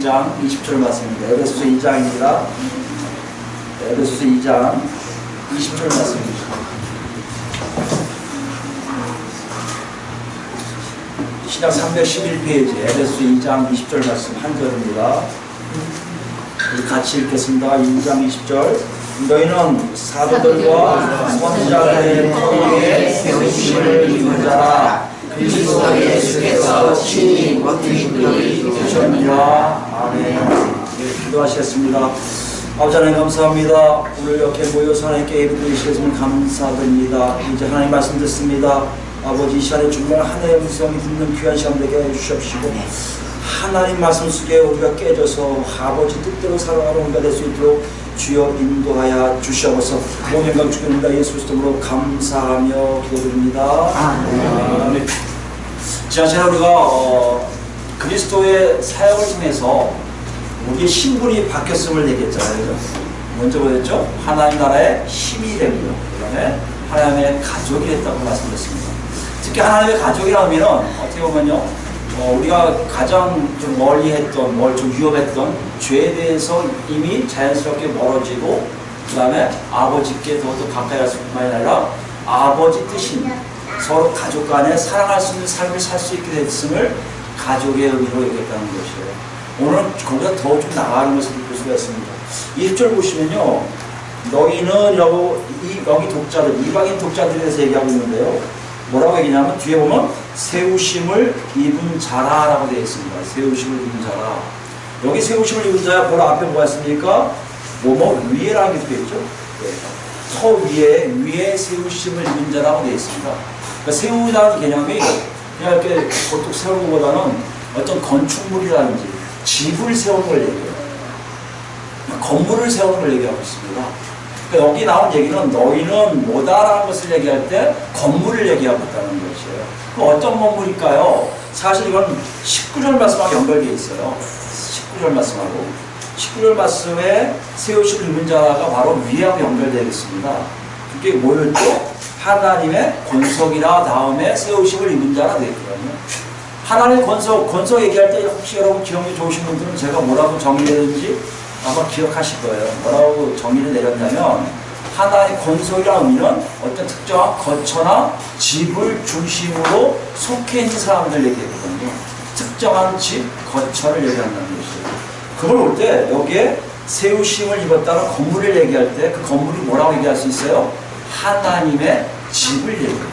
2장 20절 말씀입니다. 에베소서 2장입니다. 에베소서 2장 20절 말씀입니다. 신약 311페이지 에베소서 2장 20절 말씀 한 절입니다. 우리 같이 읽겠습니다. 2장 20절. 너희는 사도들과 선지자들의 통일에 세우심을 입은 자라. 그리스도 예수께서 친히 머리를 되셨느니라. 아멘. 기도하시겠습니다. 아버지 하나님 감사합니다. 오늘 이렇게 모여서 하나님께 예배드릴 수 있음을 감사드립니다. 이제 하나님 말씀 듣습니다. 아버지 이 시간에 정말 하나님의 음성이 듣는 귀한 시간 되게 해주시옵시고 하나님 말씀 속에 우리가 깨져서 아버지 뜻대로 살아가는 우리가 될 수 있도록 주여 인도하여 주시옵소서. 모든 영광 주옵니다. 예수 그리스도로 감사하며 기도드립니다. 아멘. 지난 시간에 우리가 그리스도의 사역을 통해서 우리의 신분이 바뀌었음을 얘기했잖아요. 먼저 뭐였죠? 하나님 나라의 힘이 되고요. 그 다음에 하나님의 가족이 됐다고 말씀드렸습니다. 특히 하나님의 가족이라면 어떻게 보면요, 우리가 가장 좀 멀리 했던, 좀 위험했던 죄에 대해서 이미 자연스럽게 멀어지고, 그 다음에 아버지께 더 가까이 갈 수뿐만이 아니라 아버지 뜻인 서로 가족 간에 사랑할 수 있는 삶을 살 수 있게 됐음을 가족의 의미로 얘기했다는 것이에요. 오늘은 거기다 더 좀 나가는 것을 볼 수가 있습니다. 1절 보시면요, 너희는 여기 독자들, 이방인 독자들에 대해서 얘기하고 있는데요. 뭐라고 얘기냐면 뒤에 보면 세우심을 입은 자라라고 되어 있습니다. 세우심을 입은 자라. 여기 세우심을 입은 자야 보라 앞에 뭐가 있습니까? 뭐뭐 위에라는 게 되어 있죠. 네. 터 위에 세우심을 입은 자라고 되어 있습니다. 그러니까 세우라는 개념이 그냥 이렇게 보통 세우는 것보다는 어떤 건축물이라든지 집을 세우는 걸 얘기해요. 건물을 세우는 걸 얘기하고 있습니다. 그러니까 여기 나온 얘기는 너희는 뭐다라는 것을 얘기할 때 건물을 얘기하고 있다는 것이에요. 그럼 어떤 건물일까요? 사실 이건 19절 말씀하고 연결되어 있어요. 19절 말씀하고 19절 말씀에 세우심을 입은 자가 바로 위하고 연결되어 있습니다. 그게 뭐였죠? 하나님의 권속이라 다음에 세우심을 입은 자라 되어 있거든요. 하나님의 권속 얘기할 때 혹시 여러분 기억이 좋으신 분들은 제가 뭐라고 정의했는지 아마 기억하실 거예요. 뭐라고 정의를 내렸냐면 하나의 권속이라는 의미는 어떤 특정한 거처나 집을 중심으로 속해 있는 사람들 얘기했거든요. 특정한 집, 거처를 얘기한다는 것이에요. 그걸 볼 때 여기에 세우심을 입었다는 건물을 얘기할 때 그 건물이 뭐라고 얘기할 수 있어요? 하나님의 집을 얘기해요.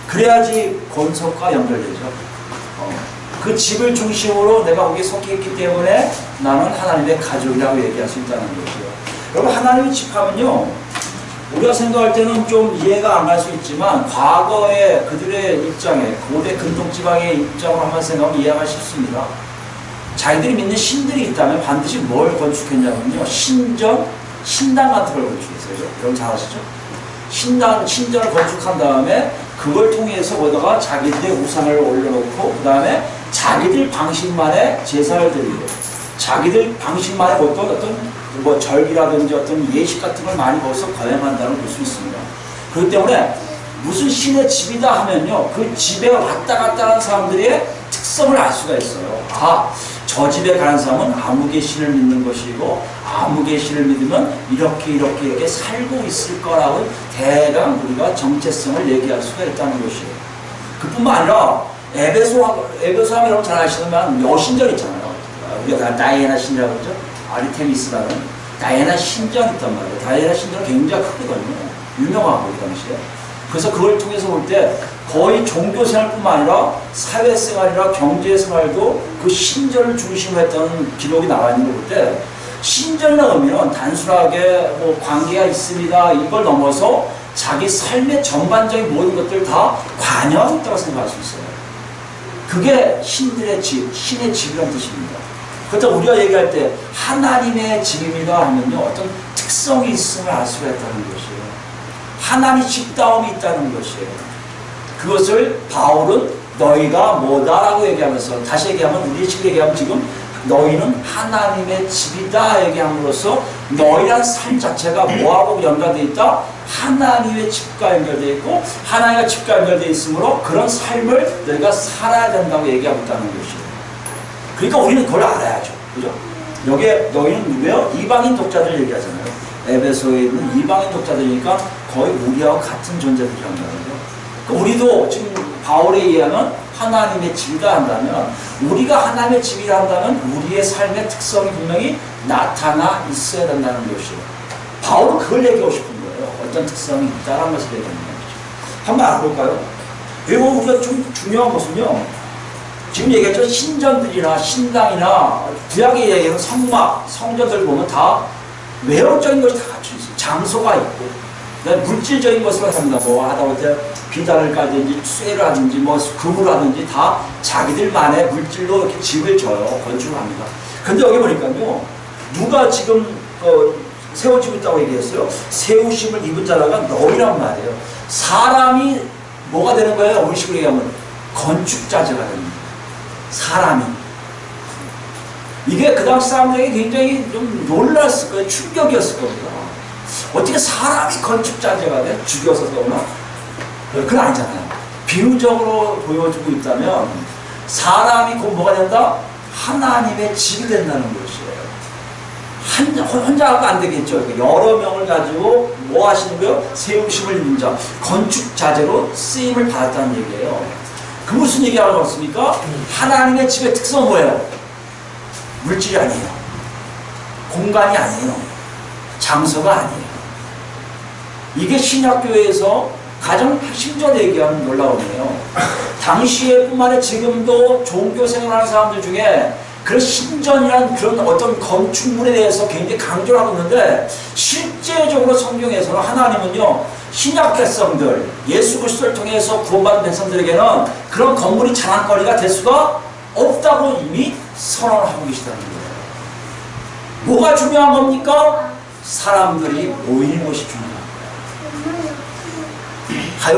그래야지 권속과 연결되죠. 그 집을 중심으로 내가 거기에 속해 있기 때문에 나는 하나님의 가족이라고 얘기할 수 있다는 거죠. 여러분 하나님의 집하면요, 우리가 생각할 때는 좀 이해가 안 갈 수 있지만 과거의 그들의 입장에 고대 근동지방의 입장으로 한번 생각하면 이해가 쉽습니다. 자기들이 믿는 신들이 있다면 반드시 뭘 건축했냐면요, 신당 같은 걸 건축했어요. 여러분 잘 아시죠? 신전을 건축한 다음에 그걸 통해서 거기다가 자기들의 우상을 올려놓고 그 다음에 자기들 방식만의 제사를 드리고 자기들 방식만의 어떤 뭐 절기라든지 어떤 예식 같은 걸 많이 거기서 거행한다는 걸 볼 수 있습니다. 그렇기 때문에 무슨 신의 집이다 하면요, 그 집에 왔다 갔다 하는 사람들의 특성을 알 수가 있어요. 아, 저 집에 가는 사람은 아무개 신을 믿는 것이고 아무개 신을 믿으면 이렇게 살고 있을 거라고 대강 우리가 정체성을 얘기할 수가 있다는 것이에요. 그뿐만 아니라 에베소 하면 여러분 잘 아시지만 여신전 있잖아요. 우리가 다 다이애나 신이라고 그러죠. 아르테미스라는 다이애나 신전 있단 말이에요. 다이애나 신전은 굉장히 크거든요. 유명하고 그 당시에. 그래서 그걸 통해서 볼 때 거의 종교생활뿐만 아니라 사회생활이나 경제생활도 그 신전을 중심으로 했다는 기록이 나와 있는 걸 볼 때 신전이라는 의미는 단순하게 뭐 관계가 있습니다 이걸 넘어서 자기 삶의 전반적인 모든 것들을 다 관여하고 있다고 생각할 수 있어요. 그게 신들의 집, 신의 집이라는 뜻입니다. 그렇다고 우리가 얘기할 때 하나님의 집입니다 하면요, 어떤 특성이 있음을 알 수가 있다는 것이에요. 하나님 집다움이 있다는 것이에요. 그것을 바울은 너희가 뭐다라고 얘기하면서, 다시 얘기하면 우리 지금 얘기하면 지금 너희는 하나님의 집이다 얘기함으로써 너희란 삶 자체가 뭐하고 연관되어 있다? 하나님의 집과 연결되어 있고 하나님과 집과 연결되어 있으므로 그런 삶을 너희가 살아야 된다고 얘기하고 있다는 것이에요. 그러니까 우리는 그걸 알아야죠. 여기에 너희는 누구예요? 이방인 독자들 얘기하잖아요. 에베소에 있는 이방인 독자들이니까 거의 우리하고 같은 존재들이란 말이죠. 그러니까 우리도 지금 바울에 의하면 하나님의 집이라 한다면, 우리가 하나님의 집이라 한다면 우리의 삶의 특성이 분명히 나타나 있어야 된다는 것이에요. 바울은 그걸 얘기하고 싶은 거예요. 어떤 특성이 있다는 것을 얘기하는 거죠. 한번 알아볼까요? 그리고 우리가 좀 중요한 것은요, 지금 얘기했죠. 신전들이나 신당이나 구약에 얘기하는 성막, 성전들 보면 다 외형적인 것이 다 갖춰 있어요. 장소가 있고, 물질적인 것을 갖는다. 뭐 하다못해 비단을 까든지 쇠를 하든지 뭐 금을 하든지 다 자기들만의 물질로 이렇게 집을 져요. 건축을 합니다. 근데 여기 보니까요, 누가 지금 세워지고 있다고 얘기했어요? 세우심을 입은 자라가 너희란 말이에요. 사람이 뭐가 되는 거예요? 우리 식으로 얘기하면 건축자재가 됩니다. 사람이. 이게 그 당시 사람들에게 굉장히 좀 놀랐을 거예요. 충격이었을 겁니다. 어떻게 사람이 건축자재가 돼? 죽여서 써나? 그건 아니잖아요. 비유적으로 보여주고 있다면 사람이 곧 뭐가 된다? 하나님의 집이 된다는 것이에요. 혼자 하면 안 되겠죠. 여러 명을 가지고 뭐 하시는 거예요? 세우심을 입은 자, 건축자재로 쓰임을 받았다는 얘기예요. 그 무슨 얘기하고 있습니까? 하나님의 집의 특성은 뭐예요? 물질이 아니에요. 공간이 아니에요. 장소가 아니에요. 이게 신약교회에서 가장 핵심적으로 얘기하는 놀라움이에요. 당시에 뿐만 아니라 지금도 종교 생활하는 사람들 중에 그런 신전이란 그런 어떤 건축물에 대해서 굉장히 강조를 하고 있는데, 실제적으로 성경에서는 하나님은요, 신약 백성들, 예수 그리스도를 통해서 구원받은 백성들에게는 그런 건물이 자랑거리가 될 수가 없다고 이미 선언을 하고 계시다는 거예요. 뭐가 중요한 겁니까? 사람들이 모이는 것이 중요한 거예요.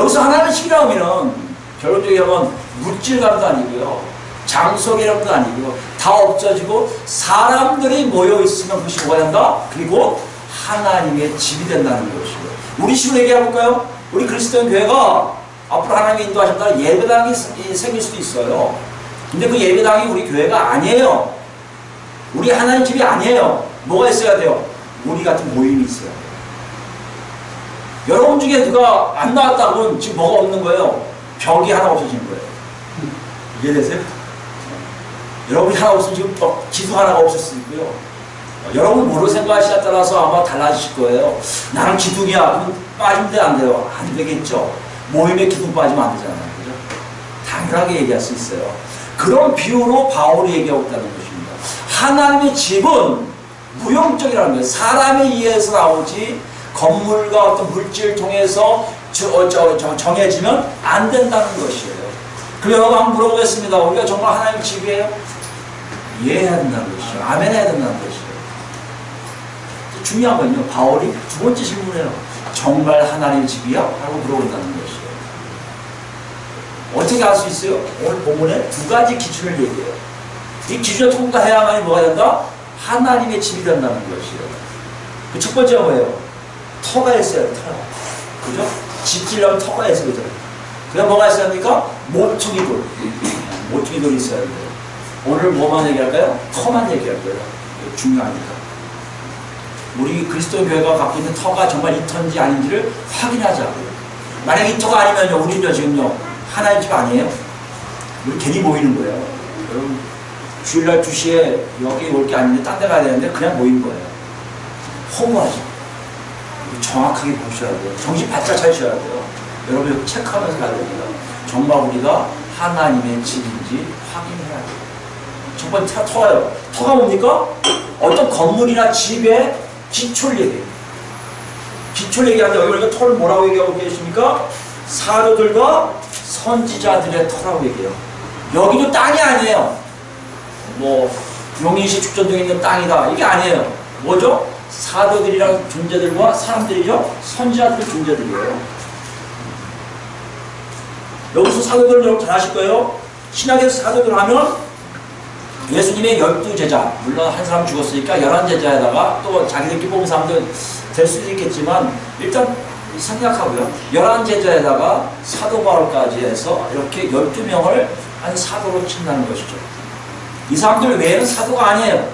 여기서 하나님의 집이라고 하면 결론적으로 얘기하면 물질감도 아니고요, 장소개념도 아니고요, 다 없어지고 사람들이 모여있으면 그것이 뭐가 된다? 그리고 하나님의 집이 된다는 것이에요. 우리 식으로 얘기해볼까요? 우리 그리스도인 교회가 앞으로 하나님이 인도하셨다면 예배당이 생길 수도 있어요. 근데 그 예배당이 우리 교회가 아니에요. 우리 하나님 집이 아니에요. 뭐가 있어야 돼요? 우리 같은 모임이 있어야 돼요. 여러분 중에 누가 안 나왔다고는 지금 뭐가 없는 거예요? 벽이 하나 없어진 거예요. 이해되세요? 여러분이 하나 없으면 지금 기둥 하나가 없을 수 있고요. 여러분 뭐로 생각하시냐에 따라서 아마 달라지실 거예요. 나는 기둥이야. 그럼 빠지면 돼, 안 돼요? 안 되겠죠. 모임에 기둥 빠지면 안 되잖아요. 그죠? 당연하게 얘기할 수 있어요. 그런 비유로 바울이 얘기하고 있다는 것입니다. 하나님의 집은 무용적이라는 거예요. 사람에 의해서 나오지 건물과 어떤 물질을 통해서 정해지면 안 된다는 것이에요. 그럼 여러분 한번 물어보겠습니다. 우리가 정말 하나님의 집이에요? 이해해야 된다는 것이죠. 아멘 해야 된다는 것이죠. 중요한 건요, 바울이 두 번째 질문이에요. 정말 하나님의 집이야? 라고 물어본다는 것이에요. 어떻게 알 수 있어요? 오늘 본문에 두 가지 기준을 얘기해요. 이 기준을 통과해야만이 뭐가 된다? 하나님의 집이 된다는 것이에요. 그 첫 번째가 뭐예요? 터가 있어야 돼요. 터. 그죠? 집 지려면 터가 있어야 되죠. 그럼 뭐가 있어야 합니까? 모퉁이 돌. 모퉁이 돌이 있어야 돼요. 오늘 뭐만 얘기할까요? 터만 얘기할 거예요. 중요하니까. 우리 그리스도 교회가 갖고 있는 터가 정말 이 터인지 아닌지를 확인하자고요. 만약 이 터가 아니면요, 우리는요, 지금요, 하나의 집 아니에요? 우리 괜히 모이는 거예요. 여러분, 주일날 2시에 여기 올 게 아닌데 딴 데 가야 되는데 그냥 모인 거예요. 허무하죠. 정확하게 보셔야 돼요. 정신 바짝 차리셔야 돼요. 여러분, 체크하면서 가야 됩니다. 정말 우리가 하나님의 집인지 확인해야 돼요. 첫 번째 터가요. 터가 뭡니까? 어떤 건물이나 집의 기초를 얘기해요. 기초를 얘기하는데 여기 우리가 터를 뭐라고 얘기하고 계십니까? 사도들과 선지자들의 터라고 얘기해요. 여기도 땅이 아니에요. 뭐 용인시 축전동에 있는 땅이다, 이게 아니에요. 뭐죠? 사도들이랑 존재들과 사람들이죠. 선지자들 존재들이에요. 여기서 사도들은 여러분 잘 아실 거예요. 신약에서 사도들 하면 예수님의 12제자, 물론 한 사람 죽었으니까 11제자에다가 또 자기들끼리 뽑은 사람도 될 수도 있겠지만 일단 생략하고요. 11제자에다가 사도 바울까지 해서 이렇게 12명을 한 사도로 친다는 것이죠. 이 사람들 외에는 사도가 아니에요.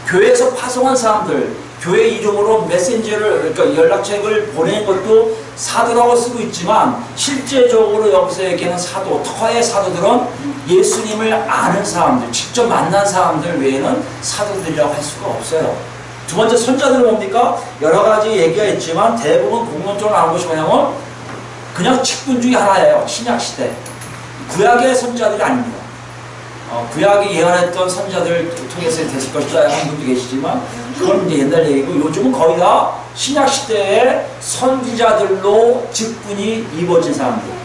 교회에서 파송한 사람들, 교회 이름으로 메신저를, 그러니까 연락책을 보낸 것도 사도라고 쓰고 있지만 실제적으로 여기서 얘기하는 사도, 터의 사도들은 예수님을 아는 사람들, 직접 만난 사람들 외에는 사도들이라고 할 수가 없어요. 두 번째 선자들은 뭡니까? 여러 가지 얘기가 있지만 대부분 공론적으로 나온 것이 뭐냐면 그냥 직분 중에 하나예요. 신약시대. 구약의 선자들이 아닙니다. 구약이 예언했던 선자들 통해서 됐을 것이다 하는 분도 계시지만 그건 이제 옛날 얘기고 요즘은 거의 다 신약시대의 선지자들로 직분이 이루어진 사람들.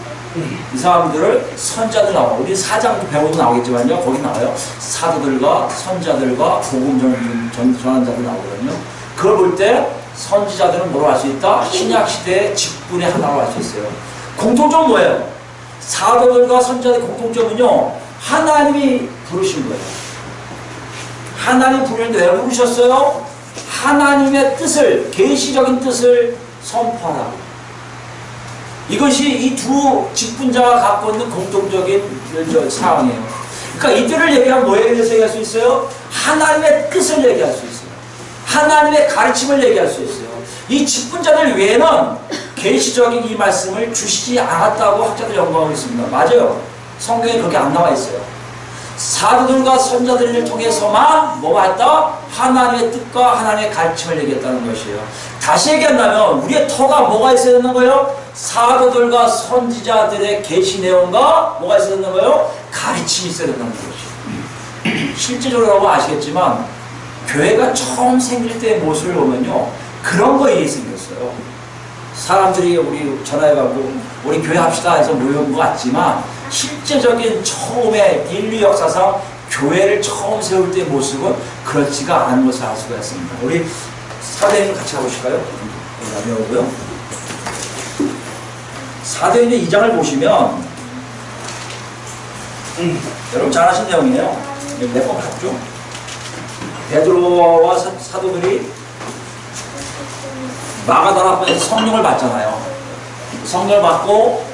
이 사람들을 선자들 나와요. 우리 사장 배우도 나오겠지만요. 거기 나와요. 사도들과 선자들과 복음 전하는 자들 나오거든요. 그걸 볼 때 선지자들은 뭐로 할 수 있다? 신약시대의 직분의 하나로 할 수 있어요. 공통점은 뭐예요? 사도들과 선자들의 공통점은요. 하나님이 부르신 거예요. 하나님 부르는데 왜 부르셨어요? 하나님의 뜻을, 계시적인 뜻을 선포하라고. 이것이 이 두 직분자가 갖고 있는 공통적인 사항이에요. 그러니까 이들을 얘기하면 뭐에 대해서 얘기할 수 있어요? 하나님의 뜻을 얘기할 수 있어요. 하나님의 가르침을 얘기할 수 있어요. 이 직분자들 외에는 계시적인 이 말씀을 주시지 않았다고 학자들이 연구하고 있습니다. 맞아요. 성경에 그렇게 안 나와 있어요. 사도들과 선자들을 통해서만 뭐가 했다? 하나님의 뜻과 하나님의 가르침을 얘기했다는 것이에요. 다시 얘기한다면 우리의 터가 뭐가 있어야 되는 거예요? 사도들과 선지자들의 계시 내용과 뭐가 있어야 되는 거예요? 가르침이 있어야 된다는 것이에요. 실제적으로 여러분 아시겠지만 교회가 처음 생길 때의 모습을 보면요. 그런 거에 생겼어요. 사람들이 우리 전화해가지고 우리 교회 합시다 해서 모여온 것 같지만 실제적인 처음에 인류 역사상 교회를 처음 세울 때의 모습은 그렇지가 않은 것을 알 수가 있습니다. 우리 사도행전 같이 가보실까요? 오고요. 사도행전 2장을 보시면 여러분 잘 아시는 내용이에요. 몇 번 봤죠? 베드로와 사도들이 마가다라 앞에서 성령을 받잖아요. 성령을 받고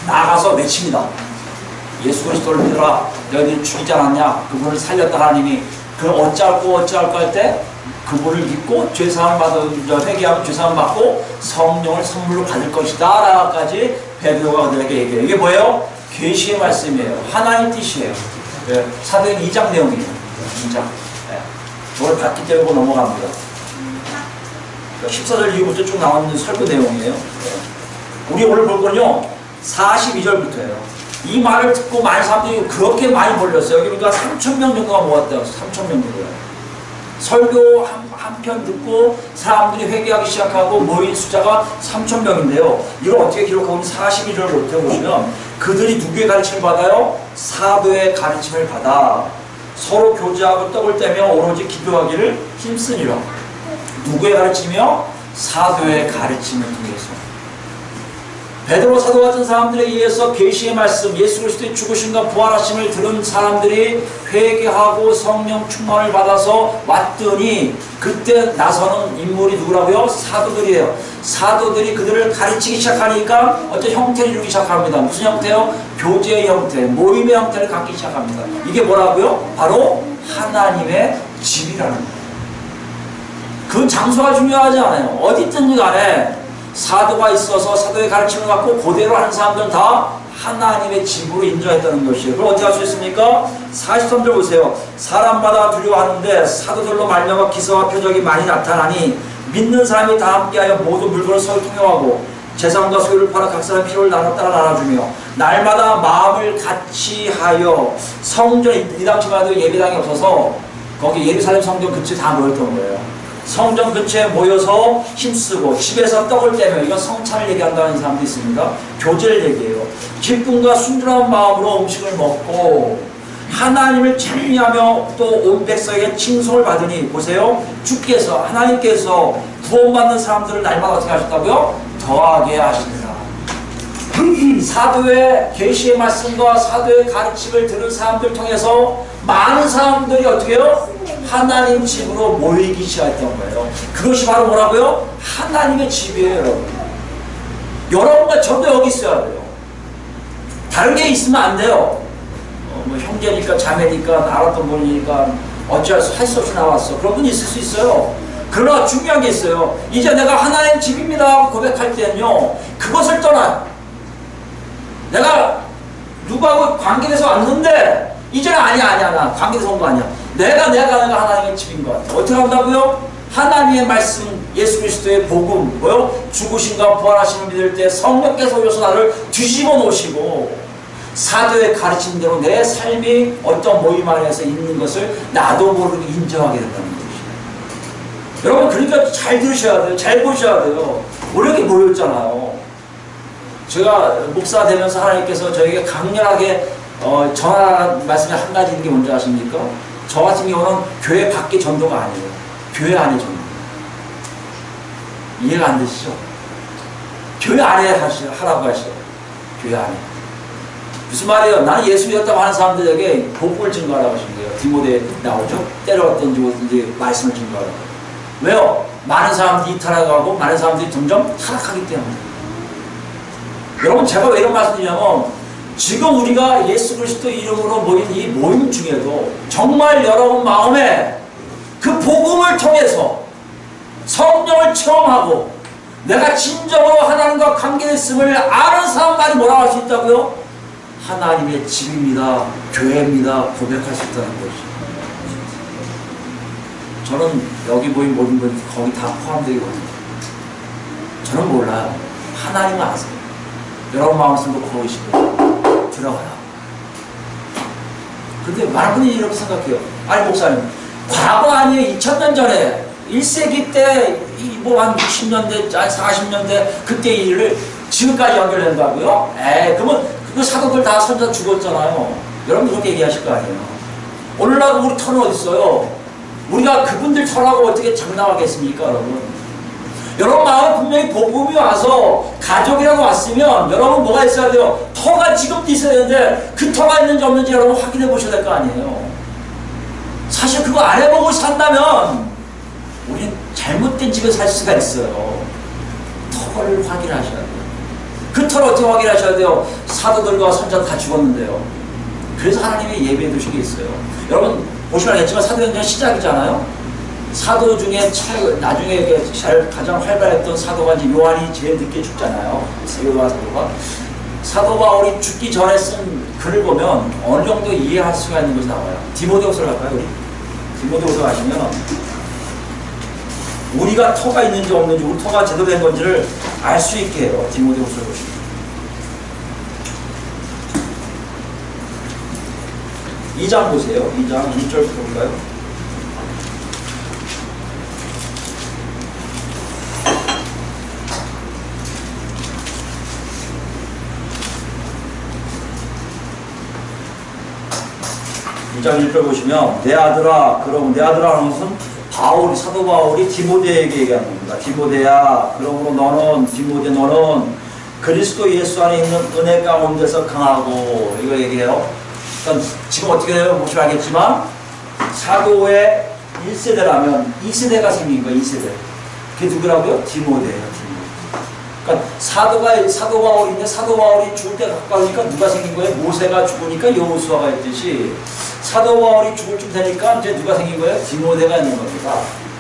나가서 외칩니다. 예수 그리스도를 믿어라. 너희들이 죽이지 않았냐? 그분을 살렸다 하나님이. 그럼 어찌할꼬 할 때 그분을 믿고 죄사함을 받아 회개하면 죄사함을 받고 성령을 선물로 받을 것이다 라까지 베드로가 그들에게 얘기해요. 이게 뭐예요? 계시의 말씀이에요. 하나님 뜻이에요. 네. 사도행 2장 내용이에요. 2장. 네. 저걸 봤기 때문에 넘어갑니다. 14절 이후부터 쭉 나오는 설교 내용이에요. 네. 우리 오늘 볼 거는요 42절부터예요. 이 말을 듣고 많은 사람들이 그렇게 많이 몰렸어요. 그러니까 3,000명 정도가 모았대요. 3,000명 정도가. 설교 한 편 듣고 사람들이 회개하기 시작하고 모인 숫자가 3,000명인데요. 이걸 어떻게 기록하고 있는 42절을 보시면 그들이 누구의 가르침을 받아요? 사도의 가르침을 받아 서로 교제하고 떡을 떼며 오로지 기도하기를 힘쓰니라. 누구의 가르침이요? 사도의 가르침을 통해서. 베드로 사도 같은 사람들에 의해서 계시의 말씀, 예수 그리스도의 죽으심과 부활하심을 들은 사람들이 회개하고 성령 충만을 받아서 왔더니 그때 나서는 인물이 누구라고요? 사도들이에요. 사도들이 그들을 가르치기 시작하니까 어떤 형태를 이루기 시작합니다. 무슨 형태요? 교제의 형태, 모임의 형태를 갖기 시작합니다. 이게 뭐라고요? 바로 하나님의 집이라는 거예요. 그 장소가 중요하지 않아요. 어디 있든지 간에 사도가 있어서 사도의 가르침을 갖고 그대로 하는 사람들은 다 하나님의 집으로 인정했다는 것이에요. 그럼 어떻게 할 수 있습니까? 43절 보세요. 사람마다 두려워하는데 사도들로 말미암아 기사와 표적이 많이 나타나니 믿는 사람이 다 함께하여 모든 물건을 서로 통용하고 재산과 소유를 팔아 각 사람 필요를 따라 나눠주며 날마다 마음을 같이 하여 성전에 이 당시만 해도 예배당이 없어서 거기 예루살렘 성전 근처에 다 모였던 거예요. 성전 근처에 모여서 힘쓰고 집에서 떡을 떼며 이건 성찬을 얘기한다는 사람도 있습니다. 교제를 얘기해요. 기쁨과 순전한 마음으로 음식을 먹고 하나님을 찬미하며 또 온 백성에게 칭송을 받으니 보세요. 주께서 하나님께서 구원받는 사람들을 날마다 어떻게 하셨다고요? 더하게 하시니라. 사도의 계시의 말씀과 사도의 가르침을 들은 사람들 통해서 많은 사람들이 어떻게 해요? 하나님 집으로 모이기 시작했던 거예요. 그것이 바로 뭐라고요? 하나님의 집이에요, 여러분. 여러분과 저도 여기 있어야 돼요. 다른 게 있으면 안 돼요. 뭐 형제니까 자매니까 알았던 분이니까 어찌할 수 없이 나왔어. 그런 분 있을 수 있어요. 그러나 중요한 게 있어요. 이제 내가 하나님 집입니다 하고 고백할 때는요, 그것을 떠나 내가 누구하고 관계돼서 왔는데 이제는 아니야 나 관계돼서 온 거 아니야. 내가 하나님의 집인 것 같아. 어떻게 한다고요? 하나님의 말씀, 예수 그리스도의 복음, 뭐요? 죽으신가 부활하심을 믿을 때 성령께서 오셔서 나를 뒤집어 놓으시고 사도의 가르친 대로 내 삶이 어떤 모임 안에서 있는 것을 나도 모르게 인정하게 된다는 것이에요. 여러분, 그러니까 잘 들으셔야 돼요. 잘 보셔야 돼요. 우리 이렇게 모였잖아요. 제가 목사 되면서 하나님께서 저에게 강렬하게 전하라는 말씀이 한 가지 있는 게 뭔지 아십니까? 저 같은 경우는 교회 밖의 전도가 아니에요. 교회 안의 전도. 이해가 안 되시죠? 교회 안에 하라고 하시죠. 교회 안에. 무슨 말이에요? 나는 예수 믿었다고 하는 사람들에게 복음을 증거하라고 하신 거예요. 디모데에 나오죠? 때려왔던 이제 말씀을 증거하라고. 왜요? 많은 사람들이 이탈하고 많은 사람들이 점점 타락하기 때문에. 여러분, 제가 왜 이런 말씀 드리냐면, 지금 우리가 예수 그리스도 이름으로 모인 이 모임 중에도 정말 여러분 마음에 그 복음을 통해서 성령을 체험하고 내가 진정으로 하나님과 관계됐음을 아는 사람만이 뭐라고 할 수 있다고요? 하나님의 집입니다, 교회입니다 고백할 수 있다는 것이죠. 저는 여기 모인 모든 분 거기 다 포함되거든요. 저는 몰라요. 하나님은 아세요. 여러분 마음속으로 거기 있고 들어가라. 근데 많은 분이 이렇게 생각해요. 아니 목사님, 과거 아니에요. 2000년 전에 1세기 때 뭐 한 60년대, 40년대 그때 일을 지금까지 연결된다고요? 그러면 그 사도들 다 선자 죽었잖아요. 여러분 그렇게 얘기하실 거 아니에요. 오늘날 우리 터는 어디 있어요? 우리가 그분들 터라고 어떻게 장담하겠습니까, 여러분? 여러분 마음에 분명히 복음이 와서 가족이라고 왔으면 여러분 뭐가 있어야 돼요? 터가 지금도 있어야 되는데 그 터가 있는지 없는지 여러분 확인해 보셔야 될 거 아니에요. 사실 그거 안 해보고 산다면 우리는 잘못된 집에 살 수가 있어요. 터를 확인하셔야 돼요. 그 터를 어떻게 확인하셔야 돼요? 사도들과 선자들 다 죽었는데요. 그래서 하나님의 예배에 두신 게 있어요. 여러분 보시면 알겠지만 사도행전 시작이잖아요. 사도 중에 나중에 가장 활발했던 사도가 이제 요한이 제일 늦게 죽잖아요. 요한 사도가. 사도 바울이 죽기 전에 쓴 글을 보면 어느 정도 이해할 수가 있는 것이 나와요. 디모데후서를 갈까요, 우리? 디모데후서 가시면 우리가 터가 있는지 없는지, 우리 터가 제대로 된 건지를 알 수 있게 해요. 디모데후서를 보시면. 2장 보세요. 2장 1절 볼까요? 장 1절 보시면 내 아들아, 그럼 내 아들아라는 것은 바울이, 사도 바울이 디모데에게 얘기하는 겁니다. 디모데야, 그러므로 너는, 디모데 너는 그리스도 예수 안에 있는 은혜 가운데서 강하고, 이거 얘기해요. 그러니까 지금 어떻게 돼요? 보시면 알겠지만 사도의 1세대라면 2세대가 생긴 거예요. 2세대. 그게 누구라고요? 디모데예요. 그러니까 사도 바울인데 사도 바울이 죽을 때 가까우니까 누가 생긴 거예요? 모세가 죽으니까 여호수아가 있듯이 사도 바울이 죽을 쯤 되니까 이제 누가 생긴 거예요? 디모데가 있는 겁니다.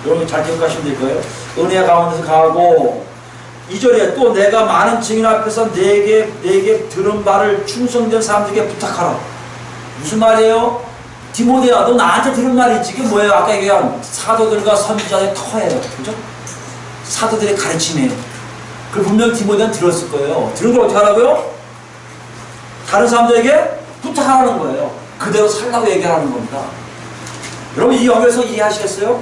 여러분 잘 기억하시면 될 거예요. 은혜 가운데서 강하고, 2절에 또 내가 많은 증인 앞에서 내게 들은 바를 충성된 사람들에게 부탁하라. 무슨 말이에요? 디모데야, 너 나한테 들은 말이 있지. 이게 뭐예요? 아까 얘기한 사도들과 선지자의 터예요. 그죠? 사도들의 가르침이에요. 그 분명 디모데는 들었을 거예요. 들은 걸 어떻게 하라고요? 다른 사람들에게 부탁하라는 거예요. 그대로 살라고 얘기하는 겁니다. 여러분 이 여기서 이해하시겠어요?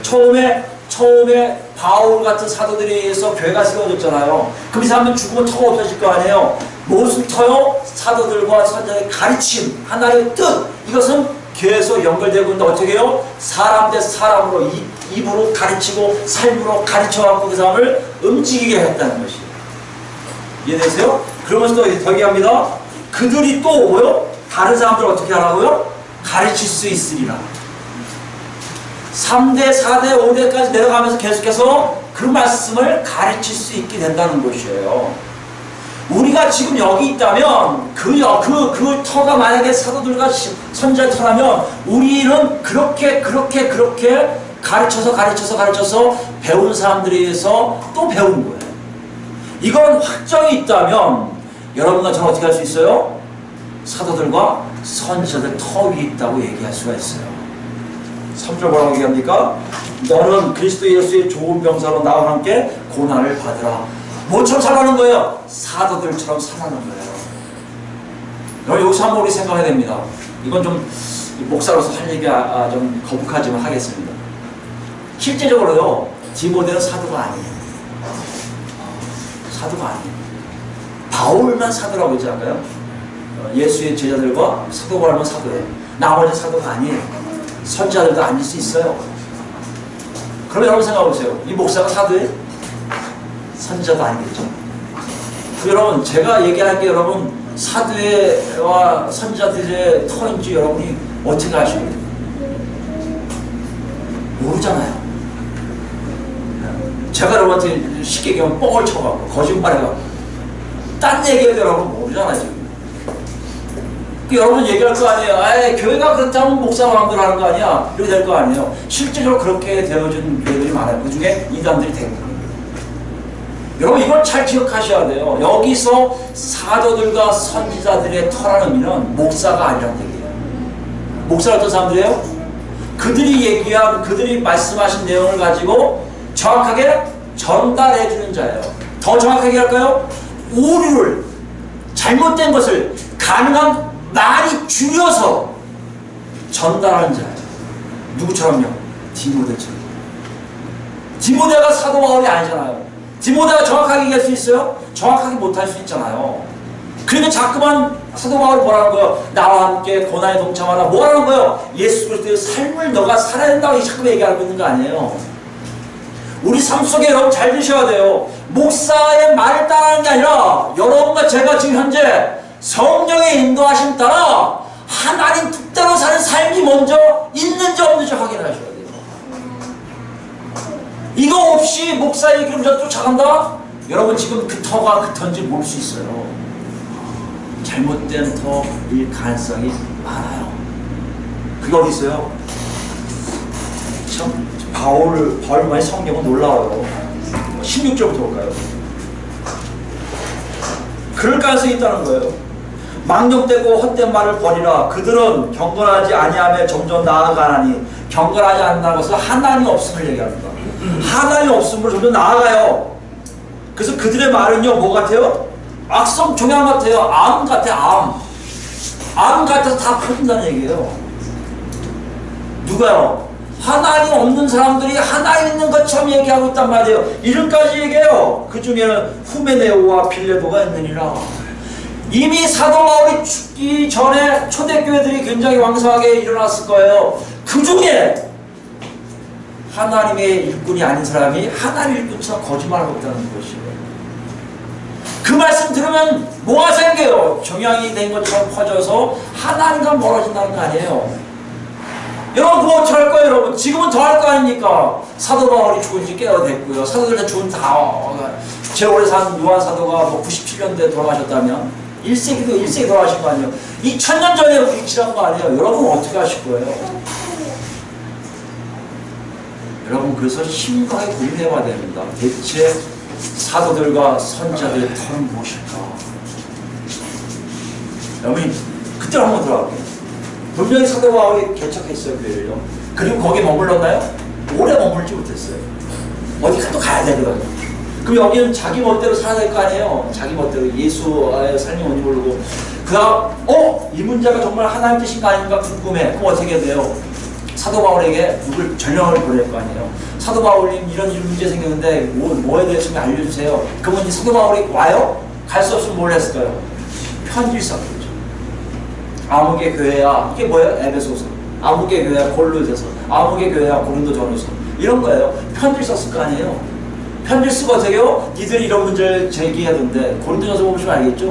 처음에 바울 같은 사도들에 의해서 교회가 세워졌잖아요. 그럼 이 사람은 죽으면 터가 없어질 거 아니에요. 무슨 터요? 사도들과 선자의 가르침, 하나님의 뜻, 이것은 계속 연결되고 있는데 어떻게 해요? 사람 대 사람으로 입으로 가르치고 삶으로 가르쳐갖고 그 사람을 움직이게 했다는 것이에요. 이해되세요? 그러면서 또 더 얘기합니다. 그들이 또 뭐요? 다른 사람들을 어떻게 하라고요? 가르칠 수 있으리라. 3대, 4대, 5대까지 내려가면서 계속해서 그 말씀을 가르칠 수 있게 된다는 것이에요. 우리가 지금 여기 있다면 그 터가 만약에 사도들과 선지자의 터라면 우리는 그렇게 가르쳐서 배운 사람들에 의해서 또 배운 거예요. 이건 확정이 있다면 여러분과 저는 어떻게 할 수 있어요? 사도들과 선지자들 터 위에 있다고 얘기할 수가 있어요. 3절 뭐라고 얘기합니까? 너는 그리스도 예수의 좋은 병사로 나와 함께 고난을 받으라. 뭐처럼 살라는 거예요? 사도들처럼 살라는 거예요. 여러분 여기서 한번 우리 생각해야 됩니다. 이건 좀 목사로서 할 얘기가 좀 거북하지만 하겠습니다. 실제적으로요, 디모데는 사도가 아니에요. 사도가 아니에요. 바울만 사도라고 하지 않을까요? 예수의 제자들과 사도가 하면 사도예요. 나머지 사도가 아니에요. 선지자들도 아닐 수 있어요. 그러면 여러분 생각해보세요. 이 목사가 사도예요? 선지자도 아니겠죠. 여러분 제가 얘기할 게 여러분 사도와 선지자들의 터인지 여러분이 어떻게 아시겠어요? 모르잖아요. 제가 여러분한테 쉽게 얘기하면 뻥을 쳐갖고 거짓말해갖고 딴 얘기해도 여러분 모르잖아요. 지금. 여러분 얘기할 거 아니에요. 아이, 교회가 그렇다면 목사 마음대로 하는 거 아니야. 이렇게 될 거 아니에요. 실제로 그렇게 되어진 교회들이 많아요. 그 중에 이단들이 대부분. 여러분 이걸 잘 기억하셔야 돼요. 여기서 사도들과 선지자들의 터라는 의미는 목사가 아니라는 얘기예요. 목사가 어떤 사람들이에요? 그들이 말씀하신 내용을 가지고 정확하게 전달해 주는 자예요. 더 정확하게 할까요? 오류를, 잘못된 것을 가능한 많이 줄여서 전달하는 자예요. 누구처럼요? 디모데처럼. 디모데가 사도 바울이 아니잖아요. 디모데가 정확하게 얘기할 수 있어요? 정확하게 못할 수 있잖아요. 그러니까 자꾸만 사도 바울이 뭐라는 거예요? 나와 함께 고난에 동참하라. 뭐라는 거예요? 예수 그리스도의 삶을 너가 살아야 된다고 자꾸 얘기하고 있는 거 아니에요. 우리 삶 속에 여러분 잘 드셔야 돼요. 목사의 말을 따라하는 게 아니라 여러분과 제가 지금 현재 성령의 인도하심 따라 하나님 뜻대로 사는 삶이 먼저 있는지 없는지 확인하셔야 돼요. 이거 없이 목사 얘기를 쫓아간다? 여러분 지금 그 터가 그 터인지 모를 수 있어요. 잘못된 터일 가능성이 많아요. 그게 어디 있어요? 참 바울만의 성경은 놀라워요. 16절부터 볼까요? 그럴 가능성이 있다는 거예요. 망령되고 헛된 말을 버리라. 그들은 경건하지 아니하며 점점 나아가나니. 경건하지 않는다는 것은 하나님 없음을 얘기합니다. 하나님 없음으로 점점 나아가요. 그래서 그들의 말은요 뭐 같아요? 악성 종양 같아요. 암 같아요. 암 같아서 다 퍼진다는 얘기예요. 누가요? 하나님 없는 사람들이 하나님 있는 것처럼 얘기하고 있단 말이에요. 이름까지 얘기해요. 그 중에는 후메네오와 빌레도가 있느니라. 이미 사도 바울이 죽기 전에 초대교회들이 굉장히 왕성하게 일어났을 거예요. 그 중에 하나님의 일꾼이 아닌 사람이 하나님 일꾼처럼 거짓말하고 있다는 것이에요. 그 말씀 들으면 뭐가 생겨요? 종양이 된 것처럼 퍼져서 하나님과 멀어진다는 거 아니에요. 여러분 그거 어떻게 할 거예요? 여러분 지금은 더 할 거 아닙니까? 사도 바울이 죽은 지 꽤나 됐고요. 사도들 다 죽은 제일 오래 산 요한 사도가 뭐 97년대에 돌아가셨다면 1세기 돌아가신 거 아니에요? 2000년 전에 우리 지난 거 아니에요? 여러분 어떻게 하실 거예요? 여러분 그래서 심각하게 고민해 봐야 됩니다. 대체 사도들과 선지자들의 터는 무엇일까? 여러분 그때 한번 들어갈게요. 분명히 사도 바울이 개척했어요, 교회를요. 그리고 거기에 머물렀나요? 오래 머물지 못했어요. 어디 또 가야 되거든요. 그럼 여기는 자기 멋대로 살아야 될 거 아니에요? 자기 멋대로 예수의 삶이 뭔지 모르고 그 다음 이 문제가 정말 하나님 뜻인가 아닌가 궁금해. 그럼 어떻게 돼요? 사도 바울에게 누굴 전령을 보낼 거 아니에요? 사도 바울님 이런 문제 생겼는데 뭐에 대해서 좀 알려주세요. 그러면 이제 사도 바울이 와요? 갈 수 없으면 뭘 했을까요? 편지를 썼겠죠. 아무개 교회야. 이게 뭐예요? 에베소서. 아무개 교회야. 골로새서. 아무개 교회야. 고린도전후서. 이런 거예요. 편지를 썼을 거 아니에요? 편지를 쓰고 어떻게 해요? 니들이 이런 문제를 제기하던데 고린도전서 보시면 알겠죠?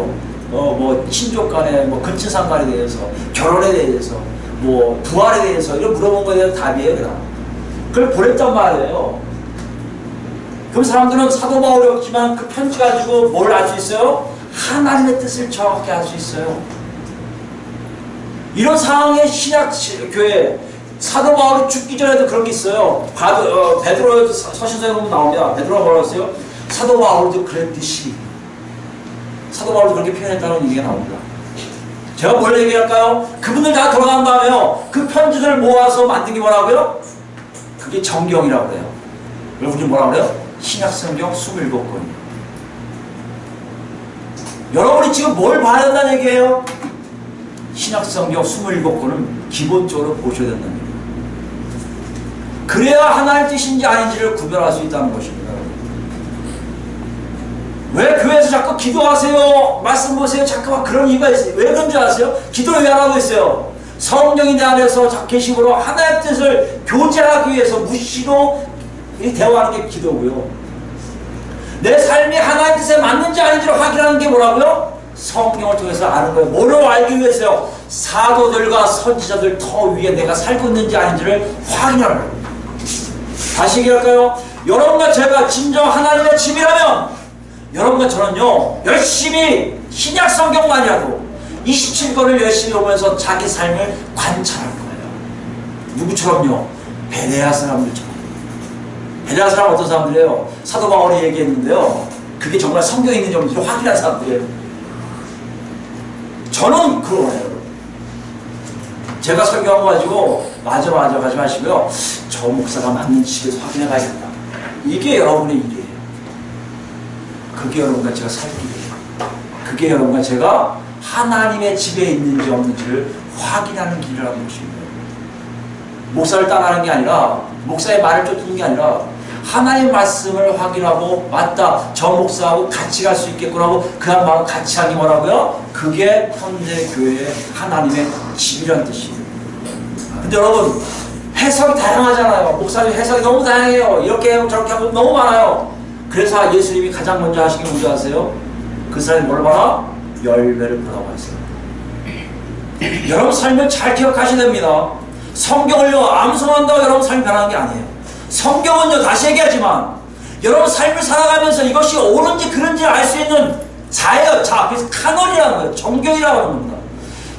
뭐 친족 간에 뭐 근친상 간에 대해서 결혼에 대해서 뭐 부활에 대해서 이런 물어본 거에 대한 답이에요. 그걸 보냈단 말이에요. 그럼 사람들은 사도 바울이 없지만 그 편지 가지고 뭘 알 수 있어요? 하나님의 뜻을 정확히 알 수 있어요. 이런 상황에 신약교회 사도 바울이 죽기 전에도 그런 게 있어요. 베드로 서신서에 보면 나옵니다. 베드로가 뭐라고 했어요? 사도 바울도 그랬듯이. 사도 바울도 그렇게 표현했다는 얘기가 나옵니다. 제가 뭘 얘기할까요? 그분들 다 돌아간 다음에요. 그 편지들을 모아서 만든 게 뭐라고요? 그게 정경이라고 그래요. 여러분이 뭐라고 그래요? 신약성경 27권. 여러분이 지금 뭘 봐야 된다는 얘기예요? 신약성경 27권은 기본적으로 보셔야 된다는 얘기예요. 그래야 하나님 뜻인지 아닌지를 구별할 수 있다는 것입니다. 왜 교회에서 자꾸 기도하세요, 말씀 보세요, 자꾸만 그런 이유가 있어요. 왜 그런 줄 아세요? 기도를 왜 하라고 했어요? 성령이 내 안에서 계시므로 하나님의 뜻을 교제하기 위해서 무시로 대화하는 게 기도고요. 내 삶이 하나님의 뜻에 맞는지 아닌지를 확인하는 게 뭐라고요? 성령을 통해서 아는 거예요. 뭐를 알기 위해서요? 사도들과 선지자들 터 위에 내가 살고 있는지 아닌지를 확인하는 거예요. 다시 얘기할까요? 여러분과 제가 진정 하나님의 집이라면 여러분과 저는요, 열심히 신약 성경만이라도 27권을 열심히 보면서 자기 삶을 관찰할 거예요. 누구처럼요? 베레아 사람들처럼. 베레아 사람 어떤 사람들이에요? 사도 바울이 얘기했는데요, 그게 정말 성경에 있는지 없는지 확인한 사람들이에요. 저는 그거예요. 제가 설교한 거 가지고 맞아 가지 마시고요, 저 목사가 맞는지 집에서 확인해 가야겠다. 이게 여러분의 일이에요. 그게 여러분과 제가 살 길이에요. 그게 여러분과 제가 하나님의 집에 있는지 없는지를 확인하는 길이라는 것입니다. 목사를 따라하는 게 아니라, 목사의 말을 쫓는 게 아니라, 하나님의 말씀을 확인하고, 맞다, 저 목사하고 같이 갈 수 있겠구나 하고 그 사람하고 같이 하기 뭐라고요? 그게 현대교회의 하나님의 집이라는 뜻이에요. 근데 여러분, 해석이 다양하잖아요. 목사님 해석이 너무 다양해요. 이렇게 하고 저렇게 하고 너무 많아요. 그래서 예수님이 가장 먼저 하시긴 뭔지 아세요? 그 사람이 뭘 봐라? 열매를 보라고 했어요. 여러분 삶을 잘 기억하셔야 됩니다. 성경을요, 암송한다고 여러분 삶이 변하는 게 아니에요. 성경은요, 다시 얘기하지만 여러분 삶을 살아가면서 이것이 옳은지 그른지 알 수 있는 자예요. 자, 그래서 카논이라는 거예요. 정경이라고 하는 겁니다.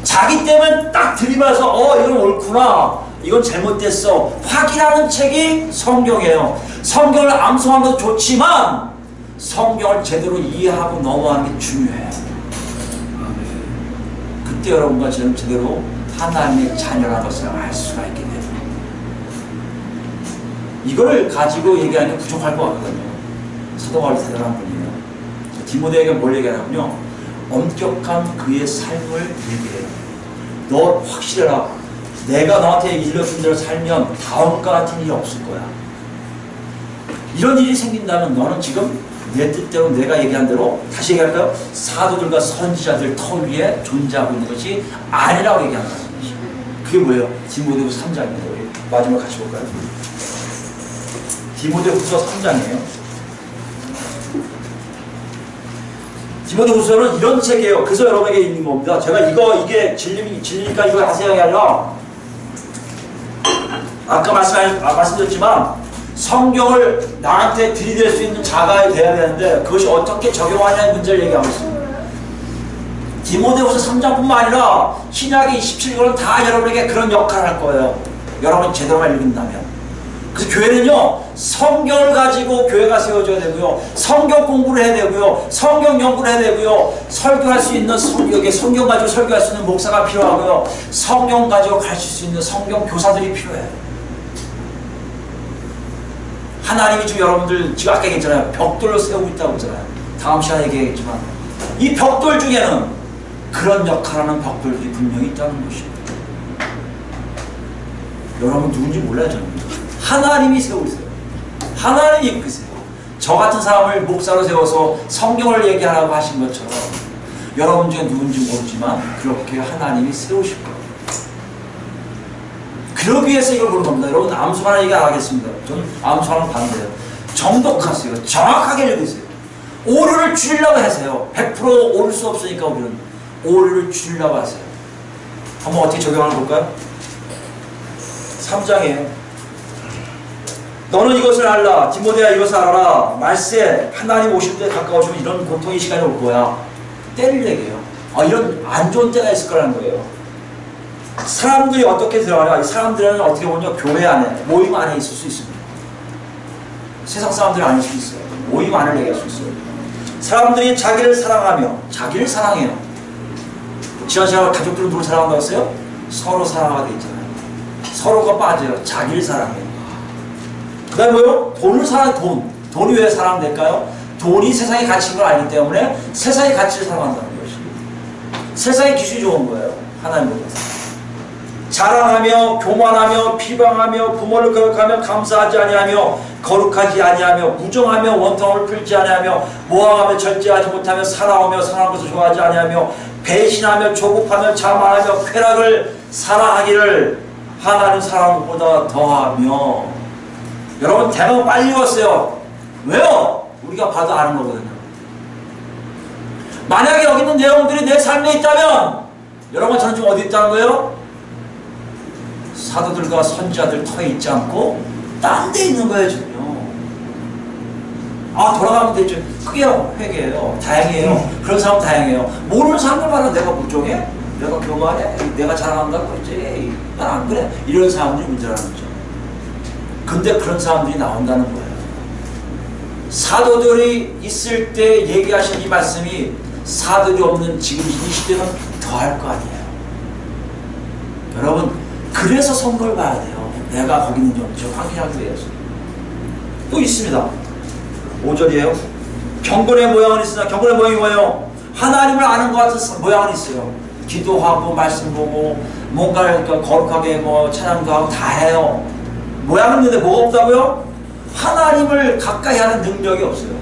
자기 때문에 딱 들이봐서 이건 옳구나, 이건 잘못됐어 확인하는 책이 성경이에요. 성경을 암송하는 것도 좋지만 성경을 제대로 이해하고 넘어가는 게 중요해요. 그때 여러분과 저는 제대로 하나님의 자녀라는 것을 알 수가 있게 돼요. 이걸 가지고 얘기하는 게 부족할 것 같거든요. 사도 바울이 대단한 분이에요. 디모데에게 뭘 얘기하냐면요, 엄격한 그의 삶을 얘기해요. 너 확실해라. 내가 너한테 일러준 대로 살면 다음과 같은 일이 없을 거야. 이런 일이 생긴다면 너는 지금 내 뜻대로, 내가 얘기한 대로, 다시 얘기할까요? 사도들과 선지자들 터 위에 존재하고 있는 것이 아니라고 얘기한다는 것이죠. 그게 뭐예요? 디모데후서 3장입니다. 우리 마지막 같이 볼까요? 디모데후서 3장이에요. 디모데후서는 이런 책이에요. 그래서 여러분에게 있는 겁니다. 제가 이게 진리니까 이거 하세요 이 아니라, 아까 말씀드렸지만 성경을 나한테 들이댈 수 있는 자가 돼야 되는데 그것이 어떻게 적용하냐는 문제를 얘기하고 있습니다. 디모데후서 3장뿐만 아니라 신약의 27권은 다 여러분에게 그런 역할을 할 거예요. 여러분이 제대로만 읽는다면. 그래서 교회는요, 성경을 가지고 교회가 세워져야 되고요, 성경 공부를 해야 되고요, 성경 연구를 해야 되고요, 설교할 수 있는 성경 가지고 설교할 수 있는 목사가 필요하고요, 성경 가지고 가르칠 수 있는 성경 교사들이 필요해요. 하나님이 지금 여러분들 지금 아까 얘기했잖아요. 벽돌로 세우고 있다고 했잖아요. 다음 시간에 얘기했지만 이 벽돌 중에는 그런 역할하는 벽돌들이 분명히 있다는 것입니다. 여러분 누군지 몰라요. 저는 하나님이 세우고 있어요. 하나님이 이끄세요. 저 같은 사람을 목사로 세워서 성경을 얘기하라고 하신 것처럼 여러분 중에 누군지 모르지만 그렇게 하나님이 세우실 거예요. 그러기 위해서 이걸 보는 겁니다. 여러분 암송하는 얘기 안 하겠습니다. 저는 암송하는 반대예요. 정독하세요. 정확하게 읽으세요. 오류를 줄이려고 하세요. 100% 오를 수 없으니까 우리는 오류를 줄이려고 하세요. 한번 어떻게 적용하는 볼까요? 3장이에요. 너는 이것을 알라. 디모데야 이것을 알아라. 말세 하나님 오실 때 가까우시면 이런 고통의 시간이 올 거야. 때를 얘기해요. 이런 안 좋은 때가 있을 거라는 거예요. 사람들이 어떻게 들어가냐? 이 사람들은 어떻게 보면 교회 안에, 모임 안에 있을 수 있습니다. 세상 사람들이 아닐 수 있어요. 모임 안을 얘기할 수 있어요. 사람들이 자기를 사랑하며, 자기를 사랑해요. 지난 시간에 가족들은 누굴 사랑한다고 했어요? 서로 사랑하게 돼 있잖아요. 서로가 빠져요. 자기를 사랑해요. 그 다음에 뭐요? 돈을 사랑해, 돈. 돈이 왜 사랑될까요? 돈이 세상의 가치인 걸 알기 때문에 세상의 가치를 사랑한다는 것이. 세상의 기준이 좋은 거예요. 하나님보다. 자랑하며 교만하며 비방하며 부모를 거역하며 감사하지 아니하며 거룩하지 아니하며 부정하며 원통을 풀지 아니하며 모함하며 절제하지 못하며 사나우며 상한 것을 좋아하지 아니하며 배신하며 조급하며 자만하며 쾌락을 사랑하기를 하나님 사랑하는 것보다 더하며. 여러분 대목 빨리 읽었어요. 왜요? 우리가 봐도 아는 거거든요. 만약에 여기 있는 내용들이 내 삶에 있다면 여러분 저는 지금 어디 있다는 거예요? 사도들과 선지자들 터에 있지 않고 딴 데 있는 거예요 지금요. 돌아가면 되죠. 그게 회개예요. 다행이에요. 그런 사람 다행이에요. 모르는 사람들마다 내가 부정해? 내가 교만해? 내가 자랑한다고 그랬지? 난 안 그래? 이런 사람들이 문제라는 거죠. 근데 그런 사람들이 나온다는 거예요. 사도들이 있을 때 얘기하신 이 말씀이 사도들이 없는 지금 이 시대는 더할 거 아니에요. 여러분 그래서 선거를 봐야 돼요. 내가 거기 있는지 없는지 확인하기 위해서. 또 있습니다. 5절이에요. 경건의 모양은 있으나 경건의 모양이 뭐예요? 하나님을 아는 것 같은 모양은 있어요. 기도하고 말씀 보고 뭔가를 거룩하게 찬양도 하고 다 해요. 모양은 있는데 뭐가 없다고요? 하나님을 가까이 하는 능력이 없어요.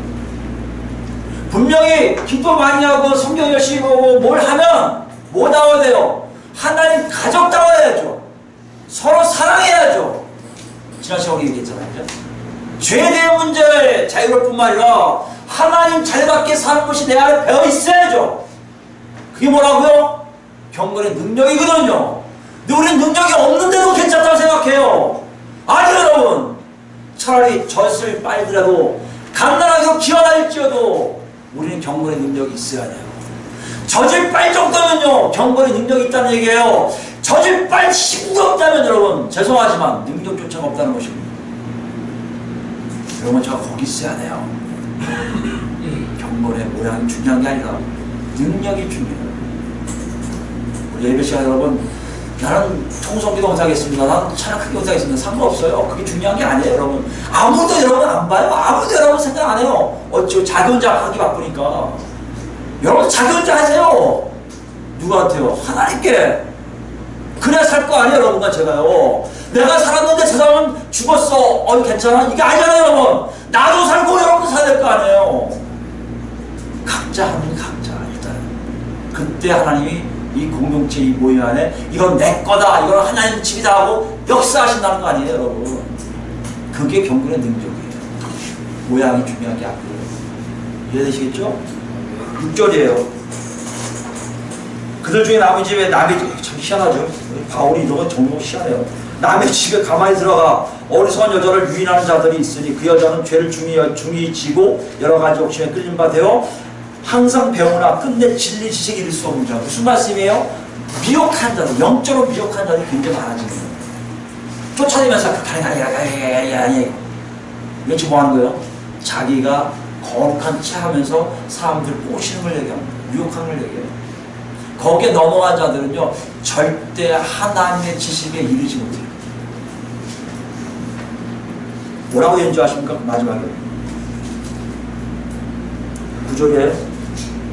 분명히 기도 많이 하고 성경 열심히 보고 뭘 하면 뭐 나와야 돼요? 하나님 가족 나와야죠. 서로 사랑해야죠. 지난 시간에 우리 얘기했잖아요. 죄에 대한 문제를 자유로울 뿐만 아니라 하나님 자유롭게 사는 것이 내 안에 배어 있어야죠. 그게 뭐라고요? 경건의 능력이거든요. 근데 우리는 능력이 없는데도 괜찮다고 생각해요. 아니 여러분, 차라리 젖을 빨더라도 갓난아기로 기어다닐지어도 우리는 경건의 능력이 있어야 돼요. 젖을 빨 정도면요 경건의 능력이 있다는 얘기예요. 젖을 빨 힘도 없다면 여러분 죄송하지만 능력조차가 없다는 것입니다. 여러분 저 거기 있어야 돼요. 경건의 모양이 중요한 게 아니라 능력이 중요해요. 우리 예배 시간 여러분, 나는 통성기도 못하겠습니다. 나는 차라리 크게 못하겠습니다. 상관없어요. 그게 중요한 게 아니에요 여러분. 아무도 여러분 안 봐요. 아무도 여러분 생각 안 해요. 자기 혼자 하기 바쁘니까. 여러분 자기 혼자 하세요. 누구한테요? 하나님께. 그래야 살 거 아니에요 여러분과 제가요. 내가 살았는데 저 사람은 죽었어. 괜찮아? 이게 아니잖아요 여러분. 나도 살고 여러분도 살아야 될 거 아니에요. 각자 하는 각자 일단. 그때 하나님이 이 공동체 이 모임 안에 이건 내 거다, 이건 하나님 집이다 하고 역사하신다는 거 아니에요 여러분. 그게 경건의 능력이에요. 모양이 중요한 게 아니에요. 이해되시겠죠? 6절이에요. 그들 중에 남의 집에 남의 집, 참 희한하죠. 바울이 이런 건 정말 희한해요. 남의 집에 가만히 들어가 어리석은 여자를 유인하는 자들이 있으니 그 여자는 죄를 중히 지고 여러 가지 욕심에 끌린 바 되어 항상 배우나 끝내 진리 지식이 이룰 수 없는 자. 무슨 말씀이에요? 미혹한 자들, 영적으로 미혹한 자들이 굉장히 많아지는 거예요. 쫓아내면서 아니 이거 지금 뭐 하는 거예요? 자기가 거룩한 채 하면서 사람들 꼬시는 걸 얘기합니다. 유혹하는 걸 얘기해요. 거기에 넘어간 자들은요 절대 하나님의 지식에 이르지 못해요. 뭐라고 연주하십니까? 마지막에 9절에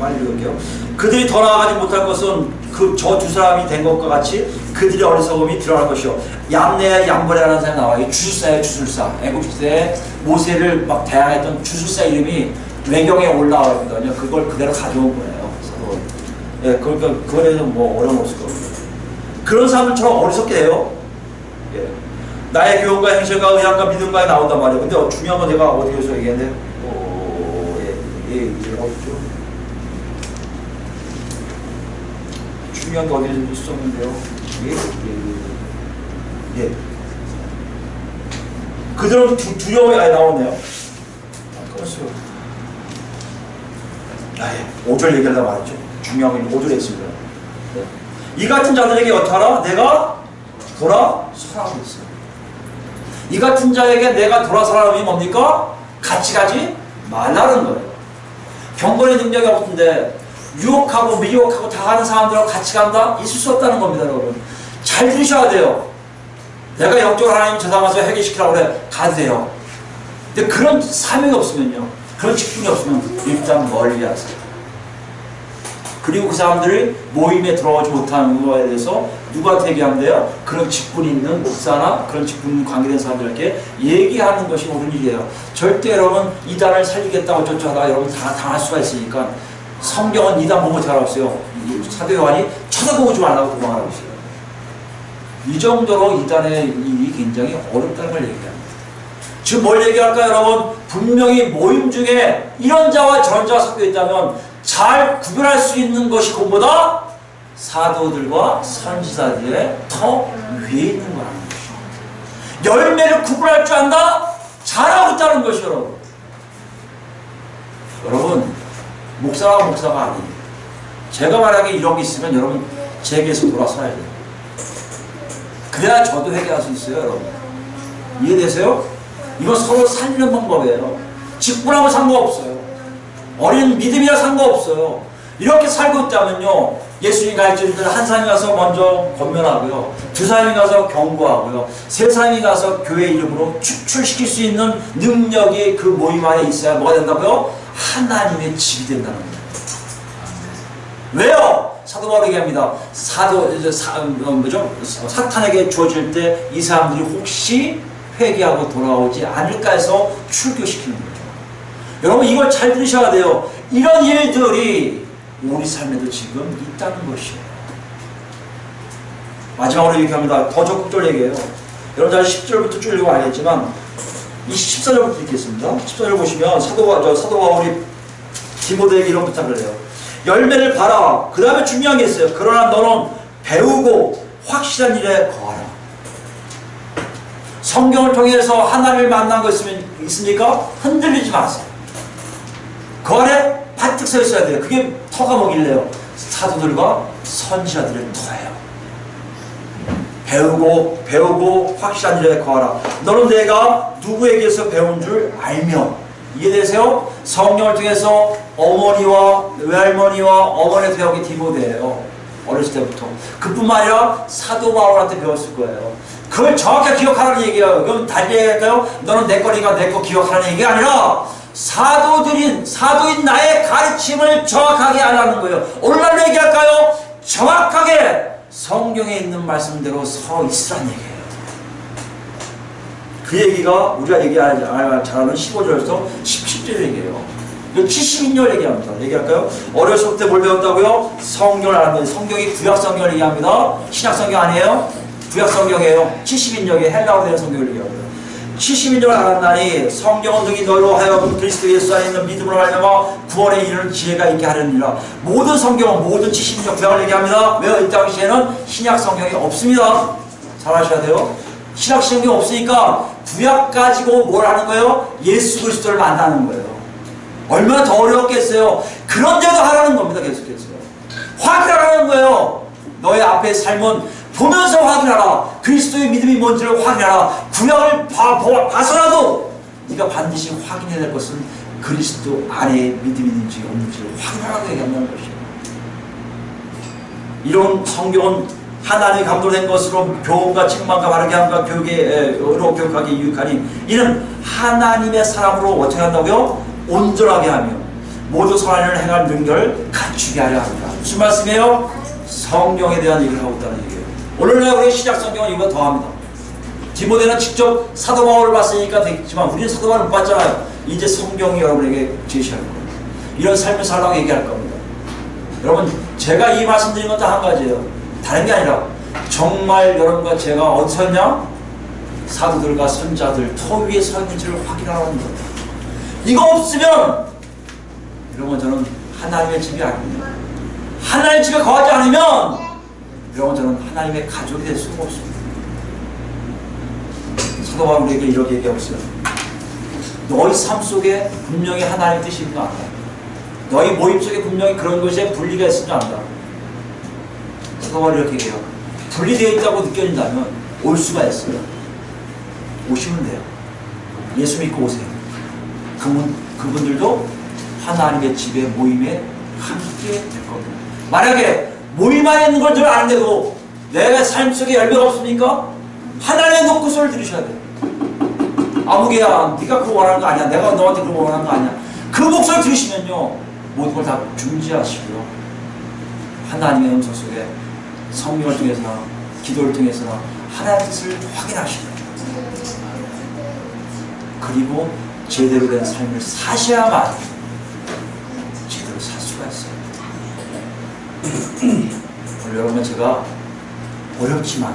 빨리 읽을게요. 그들이 더 나아가지 못할 것은 저 두 사람이 된 것과 같이 그들의 어리석음이 드러날 것이요. 얌내야 얌보레라는 사람이 나와요. 주술사예요. 주술사. 애국시대에 모세를 막 대항했던 주술사 이름이 외경에 올라와있거든요. 그걸 그대로 가져온 거예요. 예, 그러니까 그거에는 뭐 어려움 없을 겁니다. 그런 사람들처럼 어리석게 돼요. 예. 나의 교훈과 행실과 의향과 믿음과 나온단 말이에요. 근데 중요한 건 내가 어디에서 얘기했는데, 어디죠? 중요한 게 어디에서 썼는데요. 예. 그들은 두려움이 나오네요. 끊었어요. 5절 얘기하려고 말했죠. 중요한 건 5절에 있습니다. 네. 이 같은 자들에게 어떡하라? 내가 돌아서라고 있어요. 이 같은 자에게 내가 돌아서라는 게 뭡니까? 같이 가지 말라는 거예요. 경건의 능력이 없는데 유혹하고 미혹하고 다 하는 사람들하고 같이 간다? 있을 수 없다는 겁니다, 여러분. 잘 들으셔야 돼요. 내가 영적으로 하나님 저당해서 해결시키라고 그래. 가도 돼요. 근데 그런 사명이 없으면요, 그런 직분이 없으면 일단 멀리 하세요. 그리고 그 사람들이 모임에 들어오지 못하는 거에 대해서 누구한테 얘기하면 돼요? 그런 직분이 있는 목사나 그런 직분 관계된 사람들에게 얘기하는 것이 옳은 일이에요. 절대 여러분 이단을 살리겠다고 어쩌고 하다가 여러분 다 당할 수가 있으니까 성경은 이단 보고 잘없어요. 사도 요한이 쳐다보지 말라고 도망하라고 있어요. 이 정도로 이단의 일이 굉장히 어렵다는 걸 얘기합니다. 지금 뭘 얘기할까요, 여러분? 분명히 모임 중에 이런 자와 저런 자가 섞여 있다면 잘 구별할 수 있는 것이 그보다 사도들과 선지자들의 더 위에 있는 거라는 것이죠. 열매를 구분할 줄 안다? 잘하고 있다는 것이요, 여러분. 여러분, 목사가 아니에요. 제가 만약에 이런 게 있으면 여러분 제게서 돌아서야 돼요. 그래야 저도 회개할 수 있어요, 여러분. 이해되세요? 이건 서로 살리는 방법이에요. 직분하고 상관없어요. 어린 믿음이라 상관없어요. 이렇게 살고 있다면요, 예수님 가르쳐주던 한 사람이 가서 먼저 권면하고요, 두 사람이 가서 경고하고요, 세 사람이 가서 교회 이름으로 축출시킬 수 있는 능력이 그 모임 안에 있어야 뭐가 된다고요? 하나님의 집이 된다는 거예요. 왜요? 사도 바울이 얘기합니다. 사탄에게 주어질 때 이 사람들이 혹시 회개하고 돌아오지 않을까 해서 출교시키는 거죠. 여러분, 이걸 잘 들으셔야 돼요. 이런 일들이 우리 삶에도 지금 있다는 것이에요. 마지막으로 얘기합니다. 더 적극적으로 얘기해요. 여러분, 잘 10절부터 쭉 읽으면 알겠지만 이 14절부터 읽겠습니다. 14절 보시면 사도 바울이 디모데에게 이런 부탁을 해요. 열매를 봐라. 그 다음에 중요한 게 있어요. 그러나 너는 배우고 확실한 일에 거하라. 성경을 통해서 하나님을 만난 거 있습니까? 흔들리지 마세요. 그 안에 바짝 서 있어야 돼요. 그게 터가 뭐길래요? 사도들과 선지자들의 터예요. 배우고 확실한 일에 거하라. 너는 내가 누구에게서 배운 줄 알며. 이해되세요? 성경을 통해서 어머니와 외할머니와 어머니의 배우기 디모데예요. 어렸을 때부터. 그뿐만 아니라 사도 바울한테 배웠을 거예요. 그걸 정확하게 기억하라는 얘기예요. 그럼 달리 얘기할까요? 너는 내 거니까 내 거 기억하라는 얘기가 아니라 사도인 나의 가르침을 정확하게 하라는 거예요. 오늘날 얘기할까요? 정확하게 성경에 있는 말씀대로 서 있으라는 얘기예요. 그 얘기가 우리가 잘하는 15절에서 17절 얘기예요. 70인열 얘기합니다. 얘기할까요? 어렸을 때 뭘 배웠다고요? 성경을 아는 거예요. 성경이 구약성경을 얘기합니다. 신약성경 아니에요? 구약성경이에요. 70인역이 헬라어로 된 성경을 얘기합니다. 70인역을 알았나니 성경은 능히 너로 하여금 그리스도 예수 안에 있는 믿음으로 말미암아 구원에 이르는 지혜가 있게 하느니라. 모든 성경은 모든 70인역 구약을 얘기합니다. 왜? 이 당시에는 신약성경이 없습니다. 잘 아셔야 돼요. 신약성경이 없으니까 구약 가지고 뭘 하는 거예요? 예수 그리스도를 만나는 거예요. 얼마나 더 어려웠겠어요. 그런데도 하라는 겁니다. 계속해서 확인하라는 거예요. 너의 앞에 삶은 보면서 확인하라. 그리스도의 믿음이 뭔지를 확인하라. 구약을 봐서라도 네가 반드시 확인해야 될 것은 그리스도 안에 믿음이 있는지 없는지를 확인하라고 얘기한다는 것이에요. 이런 성경은 하나님이 감동된 것으로 교훈과 책망과 바르게 함과 교육으로 교육하기 유익하니 이는 하나님의 사람으로 어떻게 한다고요? 온전하게 하며 모두 선한 일을 행할 능력을 갖추게 하려 합니다. 무슨 말씀이에요? 성경에 대한 얘기를 하고 있다는 얘기예요. 오늘날 우리 신약 성경은 이거 더합니다. 디모데는 직접 사도 바울을 봤으니까 되겠지만 우리는 사도 바울을 못 봤잖아요. 이제 성경이 여러분에게 제시할 거예요. 이런 삶을 살라고 얘기할 겁니다. 여러분, 제가 이 말씀드린 건 다 한 가지예요. 다른 게 아니라 정말 여러분과 제가 어디서 있냐? 사도들과 선자들 터 위에 서 있는지를 확인하는 겁니다. 이거 없으면 여러분 저는 하나님의 집이 아닙니다. 하나님의 집에 거하지 않으면 여러분 저는 하나님의 가족이 될 수가 없습니다. 사도 바울에게 이렇게 얘기하고 있어요. 너희 삶 속에 분명히 하나님의 뜻이 있는 거 알아요. 너희 모임 속에 분명히 그런 것에 분리가 있을 줄 안다. 제가 이렇게 얘기해요. 분리되어 있다고 느껴진다면 올 수가 있어요. 오시면 돼요. 예수 믿고 오세요. 그분들도 하나님의 집에 모임에 함께 될 겁니다. 만약에 모임 안에 있는 걸 늘 아는데도 내가 삶 속에 열매가 없습니까? 하나님의 노크소를 들으셔야 돼요. 아무개야, 네가 그거 원하는 거 아니야. 내가 너한테 그거 원하는 거 아니야. 그 목소리 들으시면요, 모든 걸 다 중지하시고요. 하나님의 음성 속에 성령을 통해서나 기도를 통해서나 하나님의 뜻을 확인하시고 그리고 제대로 된 삶을 사셔야만 제대로 살 수가 있어요. 오늘 여러분, 제가 어렵지만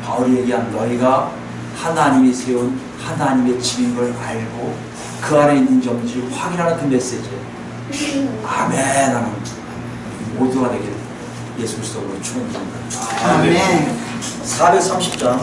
바울이 얘기한 너희가 하나님이 세운 하나님의 집인 걸 알고 그 안에 있는 점을 확인하는 그 메시지, 아멘 하는 모두가 되기를 예수 그리스도로 축원드립니다. 아멘. 430장